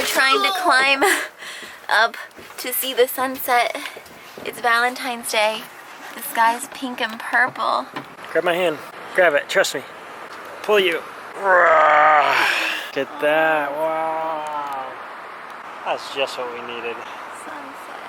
We're trying to climb up to see the sunset. It's Valentine's Day. The sky's pink and purple. Grab my hand. Grab it. Trust me. Pull you. Get that. Wow. That's just what we needed. Sunset.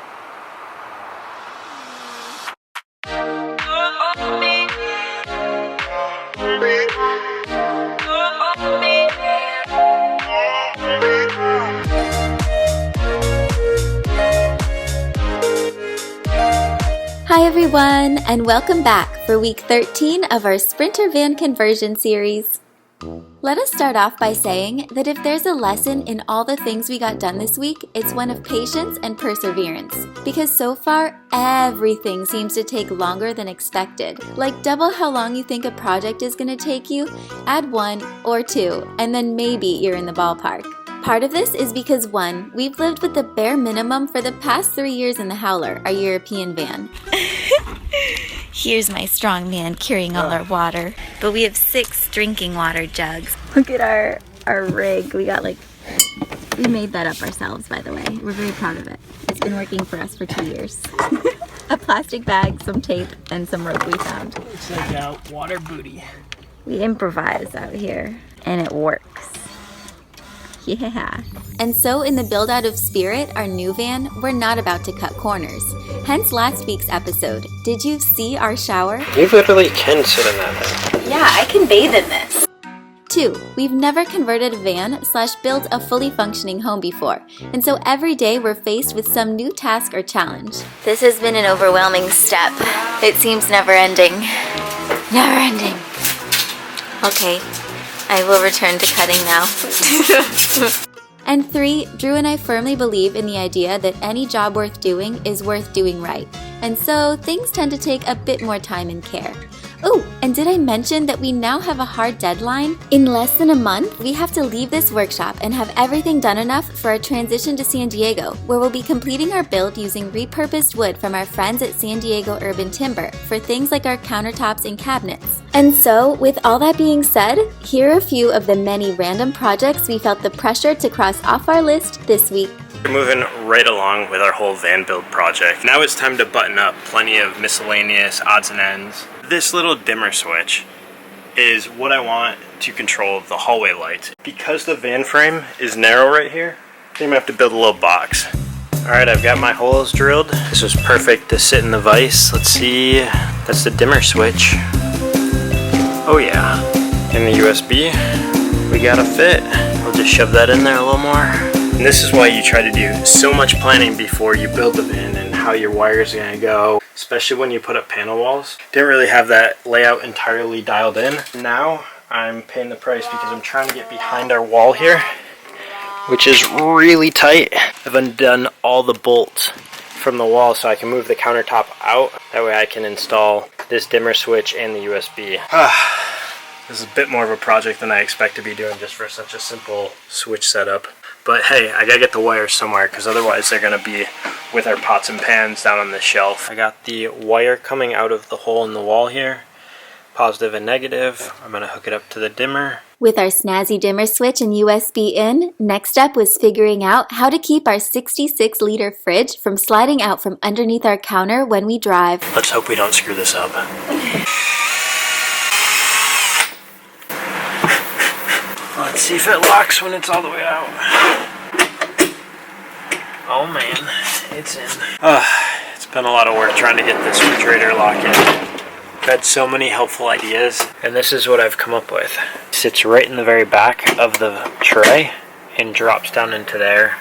Hi everyone, and welcome back for week 13 of our Sprinter van conversion series. Let us start off by saying that if there's a lesson in all the things we got done this week, it's one of patience and perseverance. Because so far, everything seems to take longer than expected. Like double how long you think a project is going to take you, add 1 or 2, and then maybe you're in the ballpark. Part of this is because 1, we've lived with the bare minimum for the past 3 years in the Howler, our European van. Here's my strong man carrying all our water. But we have 6 drinking water jugs. Look at our rig. We made that up ourselves, by the way. We're very proud of it. It's been working for us for 2 years. A plastic bag, some tape, and some rope we found. Looks like a water booty. We improvise out here, and it works. Yeah. And so in the build out of spirit, our new van, we're not about to cut corners. Hence last week's episode. Did you see our shower? You literally can sit in that thing. Yeah, I can bathe in this. 2, we've never converted a van / built a fully functioning home before. And so every day we're faced with some new task or challenge. This has been an overwhelming step. It seems never ending. Never ending. Okay. I will return to cutting now. And 3, Drew and I firmly believe in the idea that any job worth doing is worth doing right. And so things tend to take a bit more time and care. Oh, and did I mention that we now have a hard deadline? In less than a month, we have to leave this workshop and have everything done enough for our transition to San Diego, where we'll be completing our build using repurposed wood from our friends at San Diego Urban Timber for things like our countertops and cabinets. And so, with all that being said, here are a few of the many random projects we felt the pressure to cross off our list this week. We're moving right along with our whole van build project. Now it's time to button up plenty of miscellaneous odds and ends. This little dimmer switch is what I want to control the hallway lights. Because the van frame is narrow right here, I'm gonna have to build a little box. Alright, I've got my holes drilled. This was perfect to sit in the vise. Let's see, that's the dimmer switch. Oh yeah, and the USB, we got a fit. I'll just shove that in there a little more. And this is why you try to do so much planning before you build the van and how your wires are going to go, especially when you put up panel walls. Didn't really have that layout entirely dialed in. Now I'm paying the price because I'm trying to get behind our wall here, which is really tight. I've undone all the bolts from the wall so I can move the countertop out. That way I can install this dimmer switch and the USB. This is a bit more of a project than I expect to be doing just for such a simple switch setup. But hey, I gotta get the wires somewhere because otherwise they're gonna be with our pots and pans down on the shelf. I got the wire coming out of the hole in the wall here, positive and negative. I'm gonna hook it up to the dimmer. With our snazzy dimmer switch and USB in, next up was figuring out how to keep our 66-liter fridge from sliding out from underneath our counter when we drive. Let's hope we don't screw this up. Let's see if it locks when it's all the way out. Oh man, it's in. It's been a lot of work trying to get this refrigerator lock in. I've had so many helpful ideas, and this is what I've come up with. It sits right in the very back of the tray and drops down into there.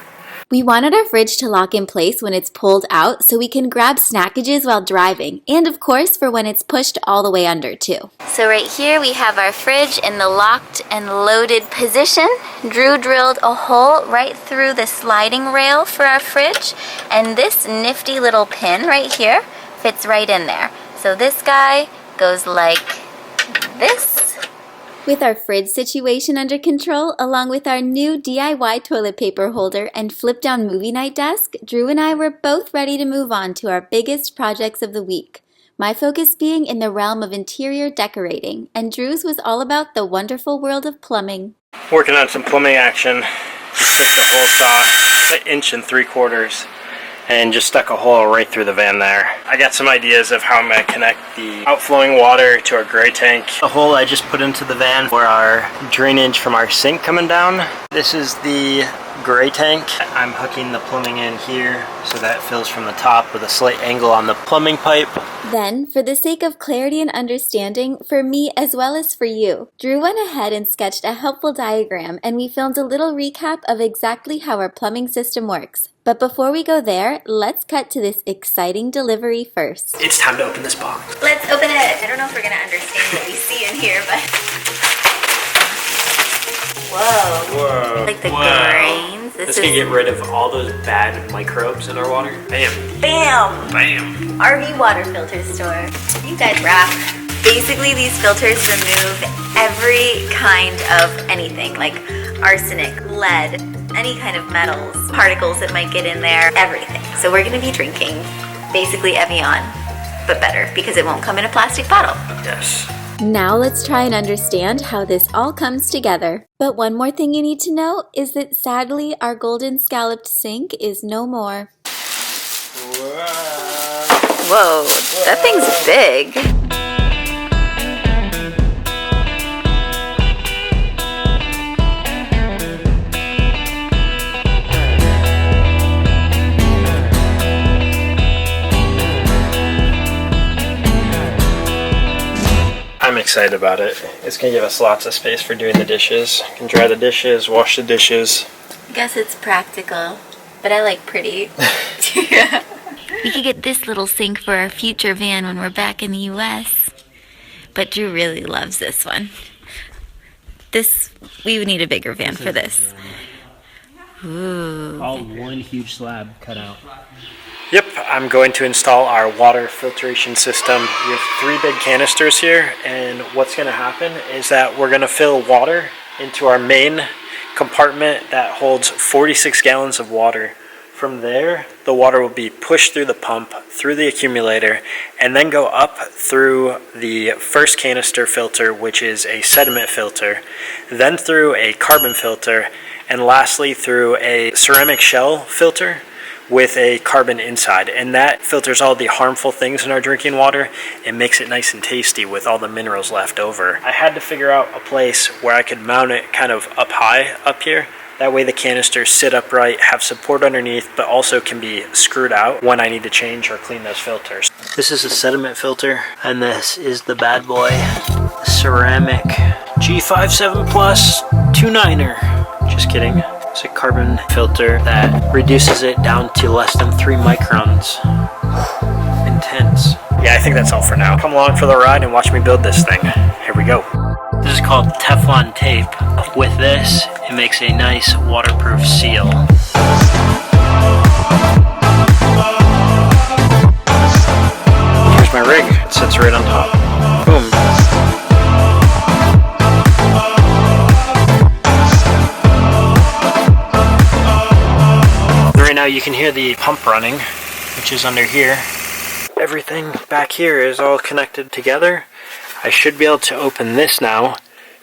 We wanted our fridge to lock in place when it's pulled out so we can grab snackages while driving, and of course for when it's pushed all the way under too. So right here we have our fridge in the locked and loaded position. Drew drilled a hole right through the sliding rail for our fridge, and this nifty little pin right here fits right in there. So this guy goes like this. With our fridge situation under control, along with our new DIY toilet paper holder and flip-down movie night desk, Drew and I were both ready to move on to our biggest projects of the week. My focus being in the realm of interior decorating, and Drew's was all about the wonderful world of plumbing. Working on some plumbing action. Just took the hole saw, an 1 3/4 and just stuck a hole right through the van there. I got some ideas of how I'm going to connect the outflowing water to our gray tank. The hole I just put into the van for our drainage from our sink coming down. This is the gray tank. I'm hooking the plumbing in here so that fills from the top with a slight angle on the plumbing pipe. Then, for the sake of clarity and understanding, for me as well as for you, Drew went ahead and sketched a helpful diagram, and we filmed a little recap of exactly how our plumbing system works. But before we go there, let's cut to this exciting delivery first. It's time to open this box. Let's open it! I don't know if we're gonna understand what we see in here, but... Whoa. Whoa. Like the grains. This can get rid of all those bad microbes in our water. Bam. Bam! Bam. RV water filter store. You guys rock. Basically, these filters remove every kind of anything, like arsenic, lead, any kind of metals, particles that might get in there, everything. So we're gonna be drinking basically Evian, but better because it won't come in a plastic bottle. Yes. Now let's try and understand how this all comes together. But one more thing you need to know is that sadly our golden scalloped sink is no more. Whoa, that thing's big. I'm excited about it. It's gonna give us lots of space for doing the dishes. You can dry the dishes, wash the dishes. I guess it's practical, but I like pretty. Yeah. We could get this little sink for our future van when we're back in the US. But Drew really loves this one. We would need a bigger van for this. Ooh. All one huge slab cut out. Yep, I'm going to install our water filtration system. We have 3 big canisters here, and what's going to happen is that we're going to fill water into our main compartment that holds 46 gallons of water. From there, the water will be pushed through the pump, through the accumulator, and then go up through the first canister filter, which is a sediment filter, then through a carbon filter, and lastly through a ceramic shell filter with a carbon inside, and that filters all the harmful things in our drinking water and makes it nice and tasty with all the minerals left over. I had to figure out a place where I could mount it kind of up high up here. That way the canisters sit upright, have support underneath, but also can be screwed out when I need to change or clean those filters. This is a sediment filter, and this is the bad boy ceramic G57 Plus 2.9er. Just kidding. It's a carbon filter that reduces it down to less than 3 microns. Intense. Yeah, I think that's all for now. Come along for the ride and watch me build this thing. Here we go. This is called Teflon tape. With this, it makes a nice waterproof seal. Here's my rig. It sits right on top. Boom. Right now you can hear the pump running, which is under here. Everything back here is all connected together. I should be able to open this now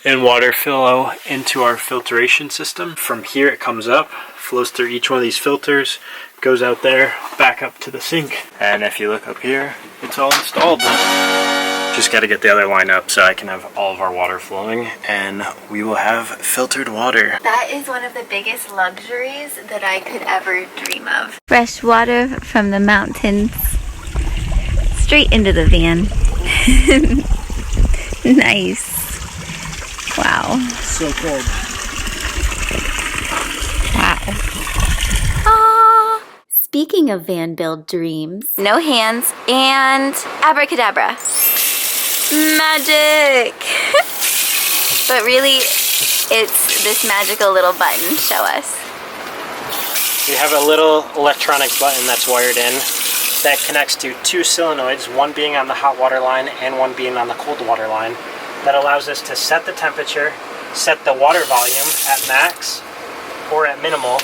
and water flow into our filtration system. From here it comes up, flows through each one of these filters, goes out there, back up to the sink. And if you look up here, it's all installed. Just got to get the other line up so I can have all of our water flowing, and we will have filtered water. That is one of the biggest luxuries that I could ever dream of. Fresh water from the mountains straight into the van. Nice. Wow. So cold. Wow. Aww. Speaking of van build dreams, no hands and abracadabra. Magic! But really, it's this magical little button. Show us. We have a little electronic button that's wired in that connects to 2 solenoids, one being on the hot water line and one being on the cold water line. That allows us to set the temperature, set the water volume at max or at minimal,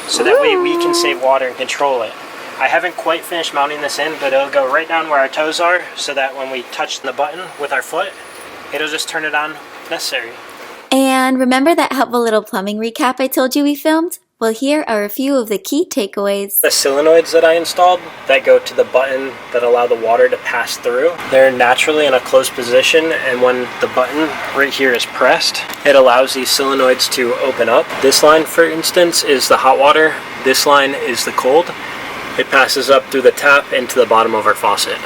so that way we can save water and control it. I haven't quite finished mounting this in, but it'll go right down where our toes are, so that when we touch the button with our foot, it'll just turn it on if necessary. And remember that helpful little plumbing recap I told you we filmed? Well, here are a few of the key takeaways. The solenoids that I installed that go to the button that allow the water to pass through, they're naturally in a closed position, and when the button right here is pressed, it allows these solenoids to open up. This line, for instance, is the hot water. This line is the cold. It passes up through the tap into the bottom of our faucet.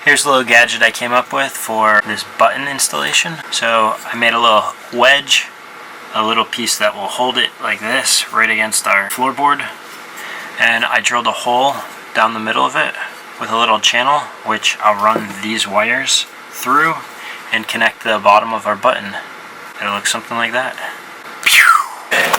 Here's a little gadget I came up with for this button installation. So I made a little wedge, a little piece that will hold it like this right against our floorboard. And I drilled a hole down the middle of it with a little channel, which I'll run these wires through and connect the bottom of our button. It'll look something like that.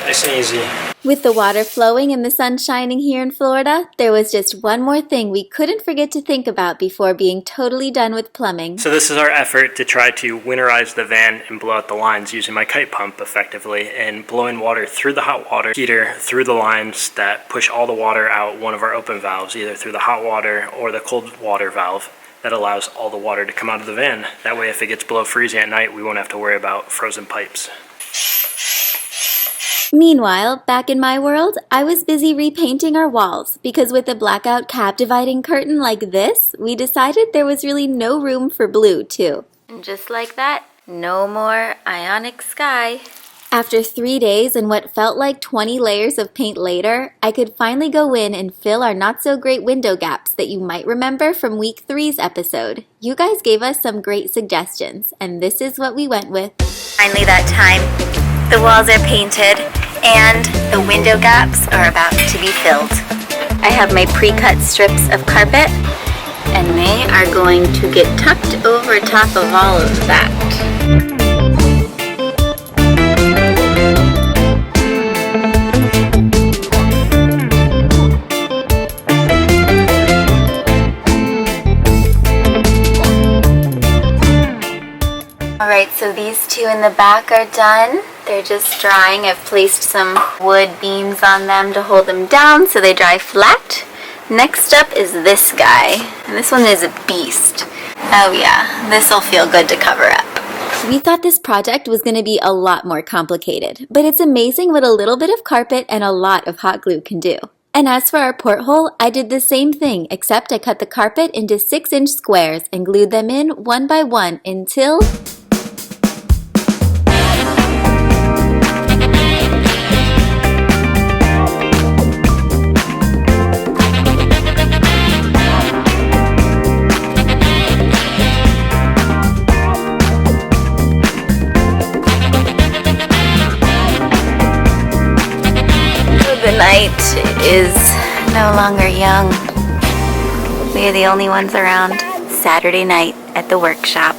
Nice and easy. With the water flowing and the sun shining here in Florida, there was just one more thing we couldn't forget to think about before being totally done with plumbing. So this is our effort to try to winterize the van and blow out the lines using my kite pump effectively, and blowing water through the hot water heater through the lines that push all the water out one of our open valves, either through the hot water or the cold water valve that allows all the water to come out of the van. That way if it gets below freezing at night, we won't have to worry about frozen pipes. Meanwhile, back in my world, I was busy repainting our walls because with a blackout cab dividing curtain like this, we decided there was really no room for blue too. And just like that, no more ionic sky. After 3 days and what felt like 20 layers of paint later, I could finally go in and fill our not-so-great window gaps that you might remember from week 3's episode. You guys gave us some great suggestions, and this is what we went with. Finally that time. The walls are painted, and the window gaps are about to be filled. I have my pre-cut strips of carpet, and they are going to get tucked over top of all of that. Alright, so these two in the back are done. They're just drying. I've placed some wood beams on them to hold them down so they dry flat. Next up is this guy, and this one is a beast. Oh yeah, this will feel good to cover up. We thought this project was going to be a lot more complicated, but it's amazing what a little bit of carpet and a lot of hot glue can do. And as for our porthole, I did the same thing, except I cut the carpet into 6-inch squares and glued them in one by one until... The night is no longer young. We are the only ones around. Saturday night at the workshop.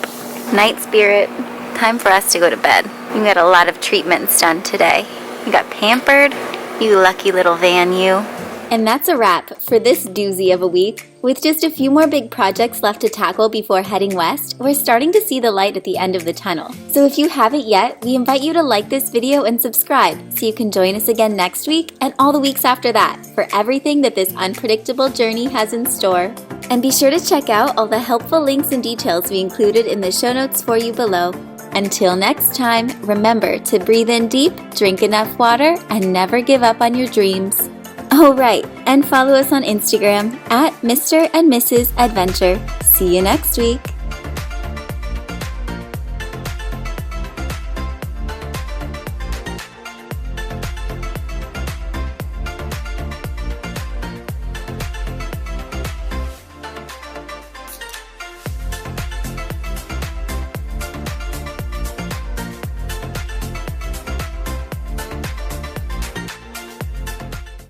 Night spirit. Time for us to go to bed. We got a lot of treatments done today. You got pampered. You lucky little van, you. And that's a wrap for this doozy of a week. With just a few more big projects left to tackle before heading west, we're starting to see the light at the end of the tunnel. So if you haven't yet, we invite you to like this video and subscribe so you can join us again next week and all the weeks after that for everything that this unpredictable journey has in store. And be sure to check out all the helpful links and details we included in the show notes for you below. Until next time, remember to breathe in deep, drink enough water, and never give up on your dreams. Oh right, and follow us on Instagram at Mr. and Mrs. Adventure. See you next week.